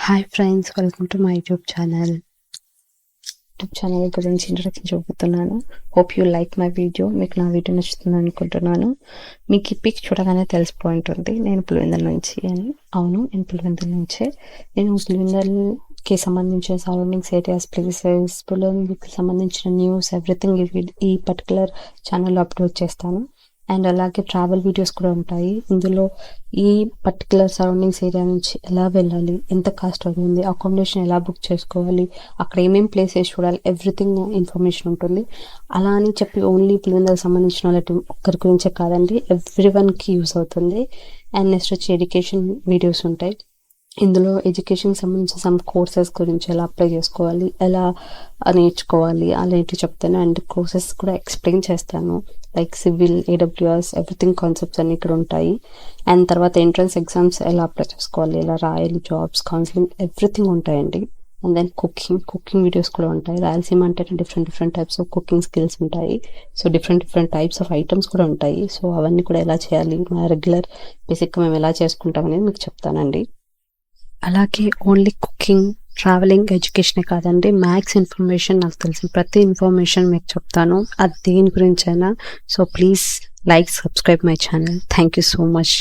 Hi friends, welcome to my YouTube channel గురించి introduction చూపుతున్నాను. Hope you like my video. మీకు నా video నచ్చుతుంది అనుకుంటున్నాను. మీకు ఈ పిక్ చూడగానే తెలిసిపోయి ఉంటుంది నేను పులివెందుల నుంచి అని. అవును, నేను పులివెందుల నుంచే. నేను పులివెందులకి సంబంధించిన సరౌండింగ్స్ ఏరియాస్, ప్లేసెస్, పులివెందులకి సంబంధించిన న్యూస్, ఎవ్రీథింగ్ ఈ పర్టికులర్ ఛానల్లో అప్లోడ్ చేస్తాను. అండ్ అలాగే ట్రావెల్ వీడియోస్ కూడా ఉంటాయి. ఇందులో ఈ పర్టికులర్ సరౌండింగ్స్ ఏరియా నుంచి ఎలా వెళ్ళాలి, ఎంత కాస్ట్ అవుతుంది, అకామిడేషన్ ఎలా బుక్ చేసుకోవాలి, అక్కడ ఏమేమి ప్లేసెస్ చూడాలి, ఎవ్రీథింగ్ ఇన్ఫర్మేషన్ ఉంటుంది. అలా అని చెప్పి ఓన్లీ పులివెందులకు సంబంధించిన వాళ్ళకి ఒక్కరి గురించే కాదండి, ఎవ్రీ వన్కి యూస్ అవుతుంది. అండ్ నెక్స్ట్ వచ్చి ఎడ్యుకేషన్ వీడియోస్ ఉంటాయి. ఇందులో ఎడ్యుకేషన్కి సంబంధించిన సమ్ కోర్సెస్ గురించి ఎలా అప్లై చేసుకోవాలి, ఎలా నేర్చుకోవాలి అలాంటివి చెప్తాను. అండ్ కోర్సెస్ కూడా ఎక్స్ప్లెయిన్ చేస్తాను. Like civil, AWS, everything concepts అన్ని ఇక్కడ ఉంటాయి. అండ్ తర్వాత ఎంట్రన్స్ ఎగ్జామ్స్ ఎలా అప్లై చేసుకోవాలి, ఎలా రాయాలి, జాబ్స్, కౌన్సిలింగ్, ఎవ్రీథింగ్ ఉంటాయండి. అండ్ దెన్ కుకింగ్ వీడియోస్ కూడా ఉంటాయి. రాయలసీమ అంటే different types of cooking skills ఉంటాయి. So different types of items కూడా ఉంటాయి. సో అవన్నీ కూడా ఎలా చేయాలి, మన రెగ్యులర్ బేసిక్గా మేము ఎలా చేసుకుంటాం అనేది మీకు చెప్తానండి. అలాగే ఓన్లీ కుకింగ్, ట్రావెలింగ్, ఎడ్యుకేషనే కాదండి, మ్యాథ్స్ ఇన్ఫర్మేషన్, నాకు తెలిసిన ప్రతి ఇన్ఫర్మేషన్ మీకు చెప్తాను, అది దేని గురించైనా. So please like, subscribe my channel. Thank you so much.